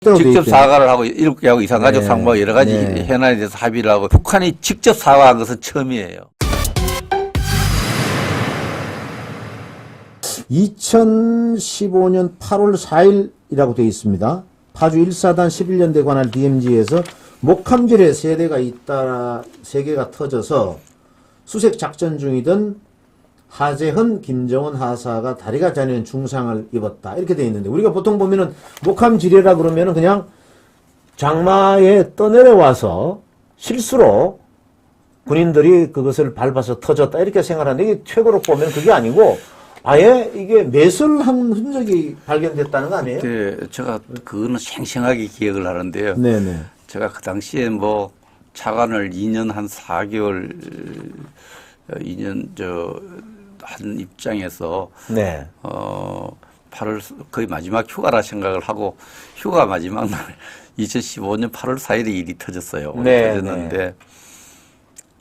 직접 사과를 하고 7개하고 이산가족 상봉 여러 가지 현안에 대해서 합의를 하고 북한이 직접 사과한 것은 처음이에요. 2015년 8월 4일이라고 되어 있습니다. 파주 1사단 11년대 관할 DMZ에서 목함질에 세대가 잇따라 3개가 터져서 수색 작전 중이던 하재헌, 김정은 하사가 다리가 잘리는 중상을 입었다. 이렇게 되어 있는데, 우리가 보통 보면은 목함지뢰라 그러면은 그냥 장마에 떠내려와서 실수로 군인들이 그것을 밟아서 터졌다. 이렇게 생각하는데, 이게 최고로 보면 그게 아니고 아예 이게 매설한 흔적이 발견됐다는 거 아니에요? 네, 제가 그거는 생생하게 기억을 하는데요. 네네. 제가 그 당시에 뭐 차관을 2년 한 4개월, 2년 한 입장에서 네. 8월 거의 마지막 휴가라 생각을 하고 휴가 마지막 날 2015년 8월 4일에 일이 터졌어요. 네, 터졌는데 네.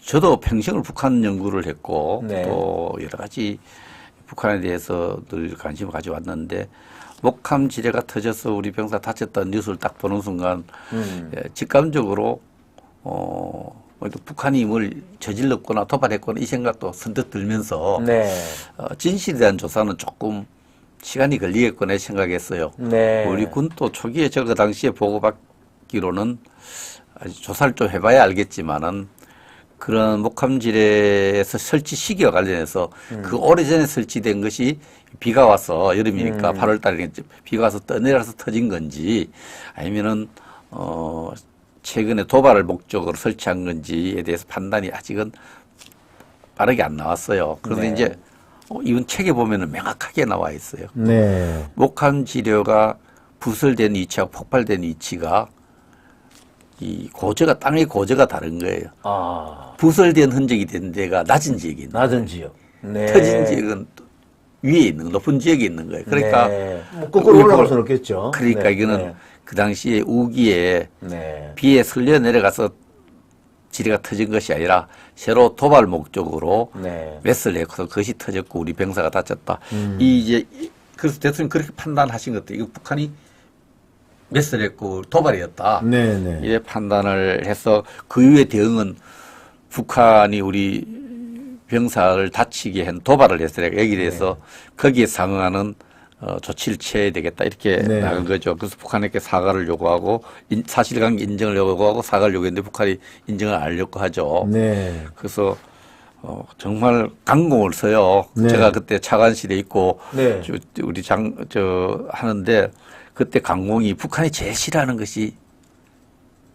저도 평생을 북한 연구를 했고 네. 또 여러 가지 북한에 대해서 늘 관심을 가져왔는데 목함 지뢰가 터져서 우리 병사 다쳤다는 뉴스를 딱 보는 순간 직감적으로 북한이 뭘 저질렀거나 도발했거나 이 생각도 선뜻 들면서 네. 진실에 대한 조사는 조금 시간이 걸리겠거나 생각했어요. 네. 우리 군도 초기에 제가 그 당시에 보고받기로는 아직 조사를 좀 해봐야 알겠지만은 그런 목함지뢰에서 설치 시기와 관련해서 그 오래전에 설치된 것이 비가 와서 여름이니까 8월 달에 비가 와서 떠내려서 터진 건지 아니면은 최근에 도발을 목적으로 설치한 건지에 대해서 판단이 아직은 빠르게 안 나왔어요. 그런데 네. 이제 이번 책에 보면은 명확하게 나와 있어요. 네. 목함지뢰가 부설된 위치하고 폭발된 위치가 이 고저가 땅의 고저가 다른 거예요. 아. 부설된 흔적이 된 데가 낮은 지역이 있는 낮은 지역. 네. 터진 지역은 위에 있는 거, 높은 지역에 있는 거예요. 그러니까 네. 뭐 거꾸로 올라갈 수는 없겠죠. 그러니까 네. 이거는 네. 그 당시에 우기에 네. 비에 비에 슬려 내려가서 지뢰가 터진 것이 아니라 새로 도발 목적으로 네. 웨스를 해서 그것이 터졌고 우리 병사가 다쳤다. 그래서 대통령이 그렇게 판단하신 것도 이거 북한이 웨스를 했고 도발이었다. 네네. 이래 판단을 해서 그 이후의 대응은 북한이 우리 병사를 다치게 한 도발을 했어요. 여기에 대해서 거기에 상응하는 조치를 취해야 되겠다 이렇게 네. 나간 거죠. 그래서 북한에게 사과를 요구하고 사실관계 인정을 요구하고 사과를 요구했는데 북한이 인정을 안 하려고 하죠. 네. 그래서 정말 강공을 써요. 네. 제가 그때 차관실에 있고 네. 우리 하는데 그때 강공이 북한이 제일 싫어하는 것이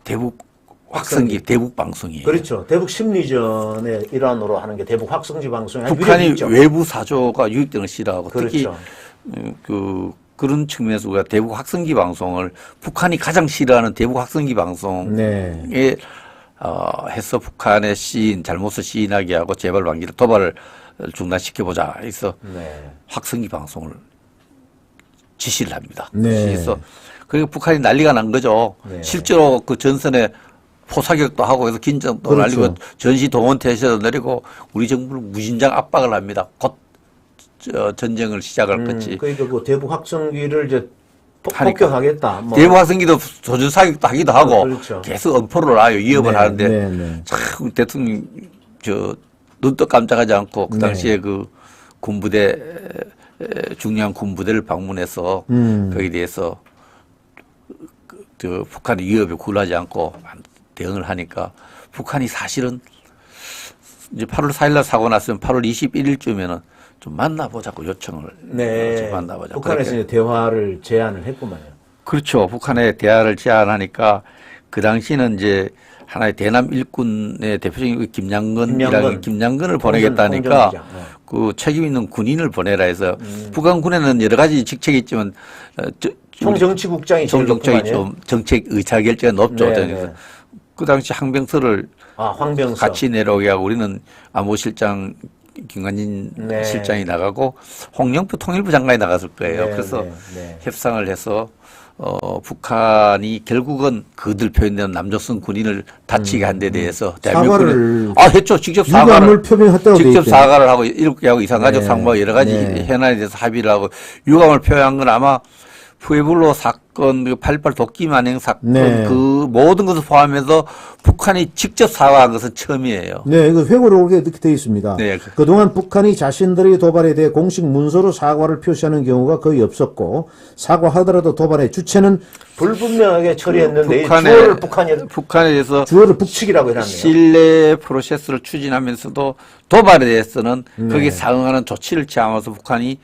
대북 확성기, 대북 방송이에요. 그렇죠. 대북 심리전의 일환으로 하는 게 대북 확성지 방송이 북한이 외부 사조가 유입되는 걸 싫어하고 그렇죠. 특히 그런 측면에서 우리가 대북 확성기 방송을 북한이 가장 싫어하는 대북 확성기 방송에 네. 해서 북한의 잘못을 시인하게 하고 재발 방지를 도발을 중단시켜보자 해서 네. 확성기 방송을 지시를 합니다. 네. 지시해서 그리고 북한이 난리가 난 거죠. 네. 실제로 그 전선에 포사격도 하고 해서 긴장도 그렇죠. 날리고 전시 동원 태세도 내리고 우리 정부를 무진장 압박을 합니다. 곧 전쟁을 시작할 것이. 그러니까 그 대북 확성기를 이제 폭격하겠다. 뭐. 대북 확성기도 조준 사격도 하기도 하고 그렇죠. 계속 엄포를 놔요. 위협을 네, 하는데 네, 네. 참 대통령 눈도 깜짝하지 않고 그 당시에 네. 그 군부대 중요한 군부대를 방문해서 거기에 대해서 북한의 위협에 굴하지 않고 대응을 하니까 북한이 사실은 이제 8월 4일날 사고 났으면 8월 21일쯤에는 좀 만나보자고 요청을 네. 좀 만나보자. 북한에서 이제 대화를 제안을 했구만요. 그렇죠. 북한의 대화를 제안하니까 그 당시는 이제 하나의 대남 일꾼의 대표적인 김양근을 보내겠다니까 네. 그 책임 있는 군인을 보내라 해서 북한군에는 여러 가지 직책이 있지만 총정치국장이 제일 총정책이 좀 정책 의사결정이 높죠. 네, 그래서 그 당시 항병서를 황병서 같이 내려오게 하고 우리는 안보실장 김관진 네. 실장이 나가고 홍영표 통일부 장관이 나갔을 거예요. 네, 그래서 네. 협상을 해서 북한이 결국은 그들 표현된 남조선 군인을 다치게 한 데 대해서 사과를 했죠. 직접 유감을 표명했다고 직접 돼 사과를 하고 7개하고 이산가족 네. 상봉 여러 가지 네. 현안에 대해서 합의를 하고 유감을 표명한 건 아마 푸에블로 사건, 그8.18 도끼 만행 사건, 네. 그 모든 것을 포함해서 북한이 직접 사과한 것은 처음이에요. 네, 이거 회고를 오게 이렇게 되어 있습니다. 네. 그동안 북한이 자신들의 도발에 대해 공식 문서로 사과를 표시하는 경우가 거의 없었고 사과하더라도 도발의 주체는 불분명하게 처리했는데 주어를 북한에 대해서 주어를 북측이라고 해놨네요. 신뢰 프로세스를 추진하면서도 도발에 대해서는 거기에 상응하는 조치를 취하면서 북한이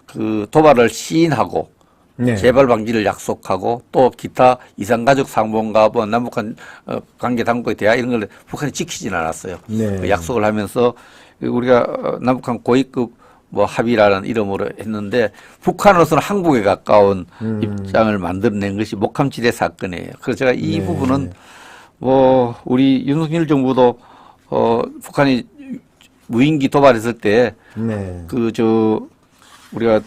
그 도발을 시인하고 네. 재발 방지를 약속하고 또 기타 이산가족 상봉과 뭐 남북한 관계 당국의 대화 이런 걸 북한이 지키지는 않았어요. 네. 그 약속을 하면서 우리가 남북한 고위급 뭐 합의라는 이름으로 했는데 북한으로서는 항복에 가까운 입장을 만들어낸 것이 목함지대 사건이에요. 그래서 제가 이 네. 부분은 뭐 우리 윤석열 정부도 북한이 무인기 도발했을 때 네. 우리가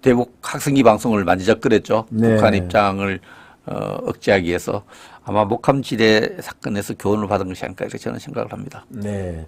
대북 학생기 방송을 만지작거렸죠. 네. 북한 입장을 억제하기 위해서 아마 목함지대 사건에서 교훈을 받은 것이 아닐까 이렇게 저는 생각을 합니다. 네.